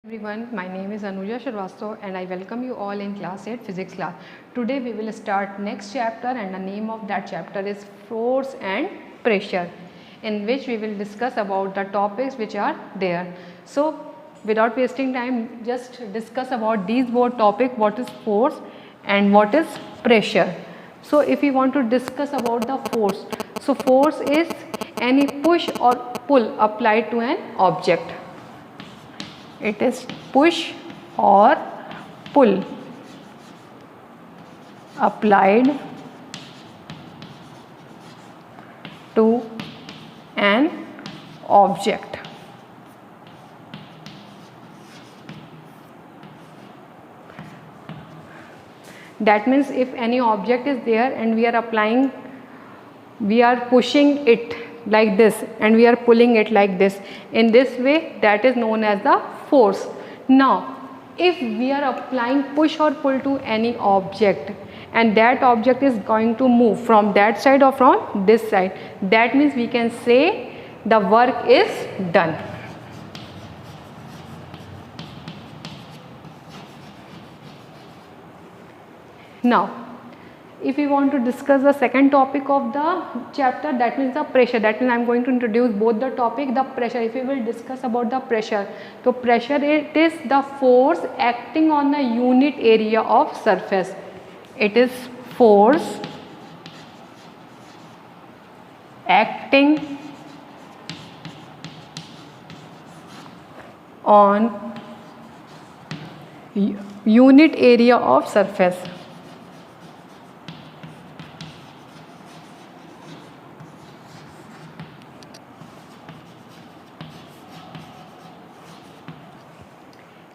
Everyone, my name is Anuja Sharvastav and I welcome you all in class 8 physics class. Today we will start next chapter and the name of that chapter is force and pressure, in which we will discuss about the topics which are there. So without wasting time, just discuss about these both topic, what is force and what is pressure. So if we want to discuss about the force, so force is any push or pull applied to an object. It is push or pull applied to an object. That means if any object is there and we are pushing it like this and we are pulling it like this, in this way, that is known as the force. Now if we are applying push or pull to any object and that object is going to move from that side or from this side, that means we can say the work is done. Now if we want to discuss the second topic of the chapter, that means the pressure. That means I am going to introduce both the topic, the pressure. If we will discuss about the pressure, so pressure, it is the force acting on the unit area of surface. It is force acting on unit area of surface.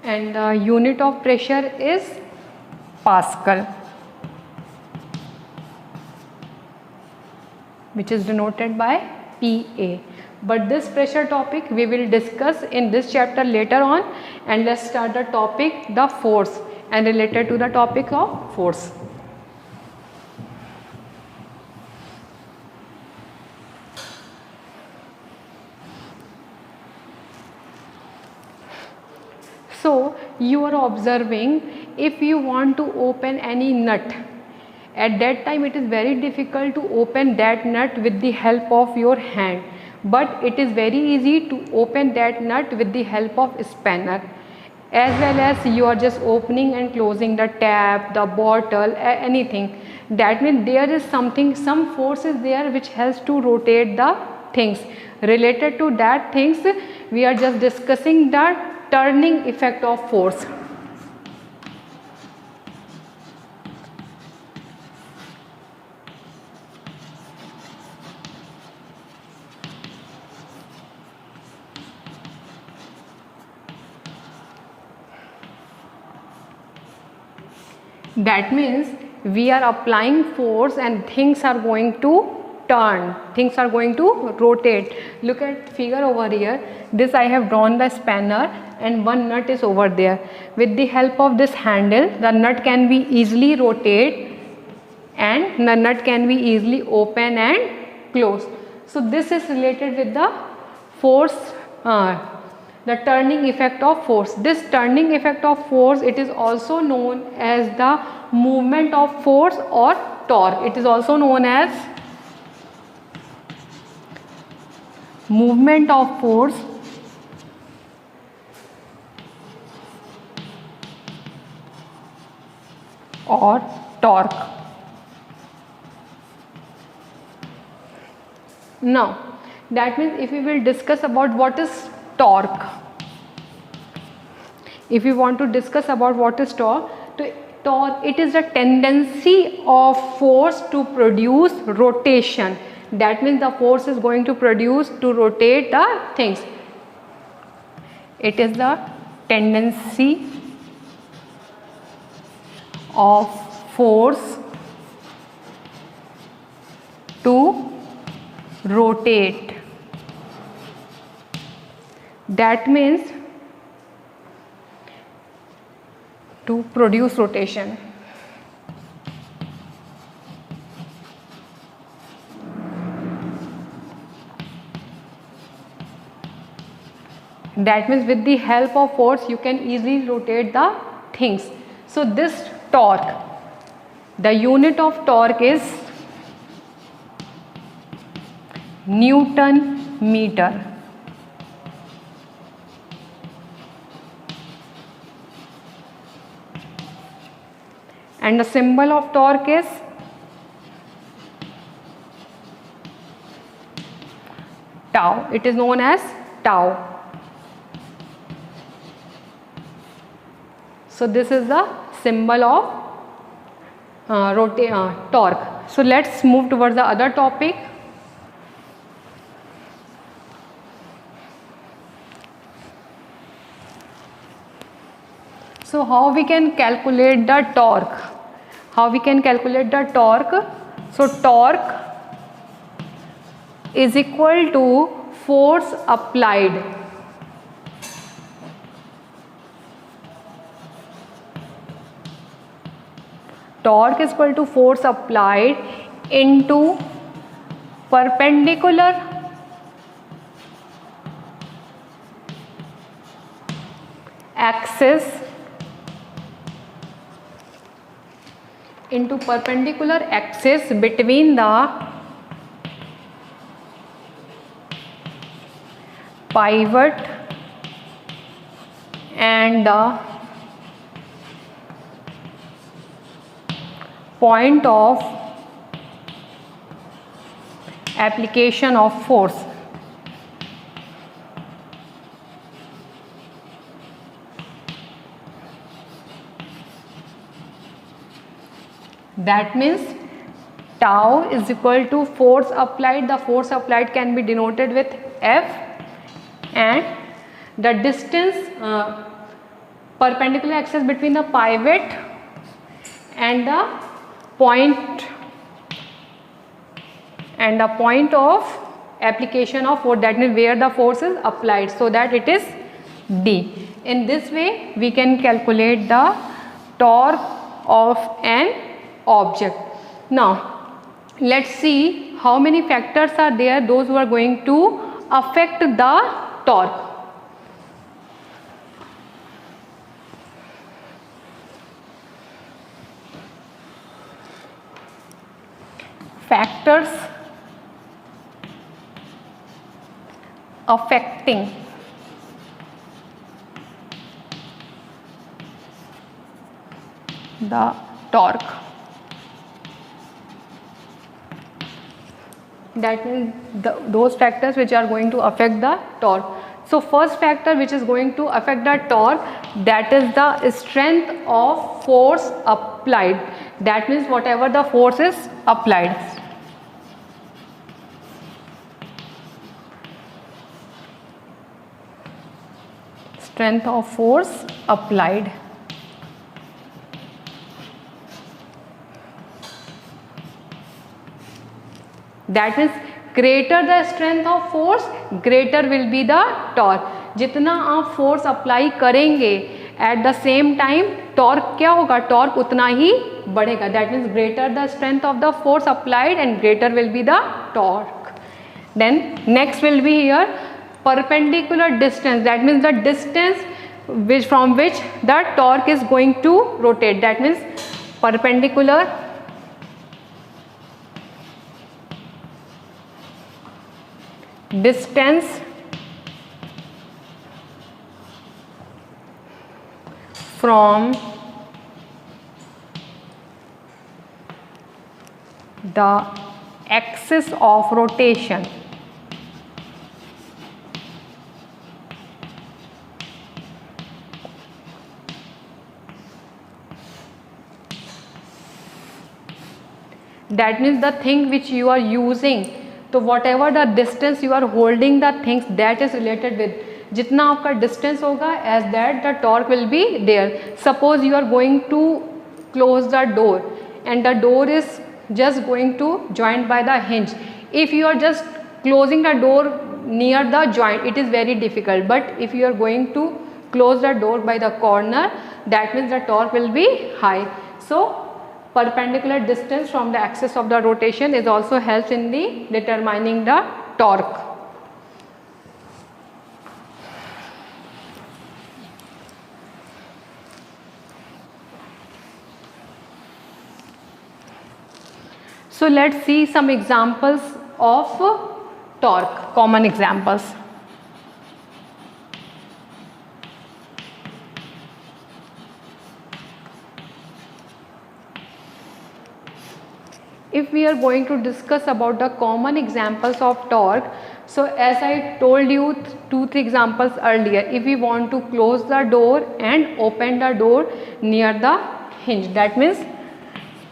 And the unit of pressure is Pascal, which is denoted by PA. But this pressure topic we will discuss in this chapter later on, and let's start the topic, the force, and related to the topic of force. So you are observing, if you want to open any nut, at that time it is very difficult to open that nut with the help of your hand, but it is very easy to open that nut with the help of a spanner, as well as you are just opening and closing the tap, the bottle, anything. That means there is something, some force is there which helps to rotate the things. Related to that things, we are just discussing the turning effect of force. That means we are applying force and things are going to turn, things are going to rotate. Look at figure over here. This I have drawn the spanner and one nut is over there. With the help of this handle, the nut can be easily rotate and the nut can be easily open and close. So this is related with the force, the turning effect of force. This turning effect of force, it is also known as the movement of force or torque. It is also known as movement of force or torque. Now that means if we will discuss about what is torque, if we want to discuss about what is torque, torque, it is a tendency of force to produce rotation. That means the force is going to produce to rotate the things. It is the tendency of force to rotate. That means to produce rotation. That means with the help of force you can easily rotate the things. So this torque, the unit of torque is Newton meter. And the symbol of torque is tau. It is known as tau. So this is the symbol of torque. So let's move towards the other topic. So how we can calculate the torque? How we can calculate the torque? So torque is equal to force applied torque is equal to force applied into perpendicular axis between the pivot and the point of application of force. That means tau is equal to force applied. The force applied can be denoted with F, and the distance perpendicular axis between the pivot and the point of application of force, that means where the force is applied, so that it is D. In this way we can calculate the torque of an object. Now let's see how many factors are there, those who are going to affect the torque. Factors affecting the torque. That means those factors which are going to affect the torque. So first factor which is going to affect the torque, that is the strength of force applied. That means whatever the force is applied. Strength of force applied. That means greater the strength of force, greater will be the torque. जितना आप force apply करेंगे at the same time torque क्या होगा, torque उतना ही बढ़ेगा. That means greater the strength of the force applied and greater will be the torque. Then next will be here perpendicular distance. That means the distance from which the torque is going to rotate. That means perpendicular distance from the axis of rotation. That means the thing which you are using, तो whatever the distance you are holding the things, that is related with. जितना आपका distance होगा, as that the torque will be there. Suppose you are going to close the door and the door is just going to joint by the hinge. If you are just closing the door near the joint, it is very difficult. But if you are going to close the door by the corner, that means the torque will be high. So perpendicular distance from the axis of the rotation is also helps in the determining the torque. So let's see some examples of torque, common examples. If we are going to discuss about the common examples of torque, so as I told you 2-3 examples earlier, if we want to close the door and open the door near the hinge, that means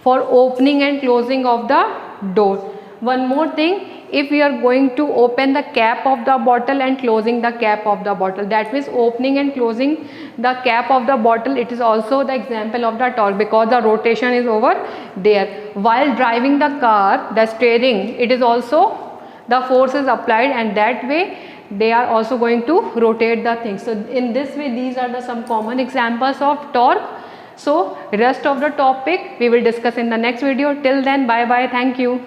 for opening and closing of the door. One more thing, if we are going to open the cap of the bottle and closing the cap of the bottle, that means opening and closing the cap of the bottle, it is also the example of the torque because the rotation is over there. While driving the car, the steering, it is also the force is applied, and that way they are also going to rotate the thing. So in this way, these are the some common examples of torque. So rest of the topic we will discuss in the next video. Till then, bye bye, thank you.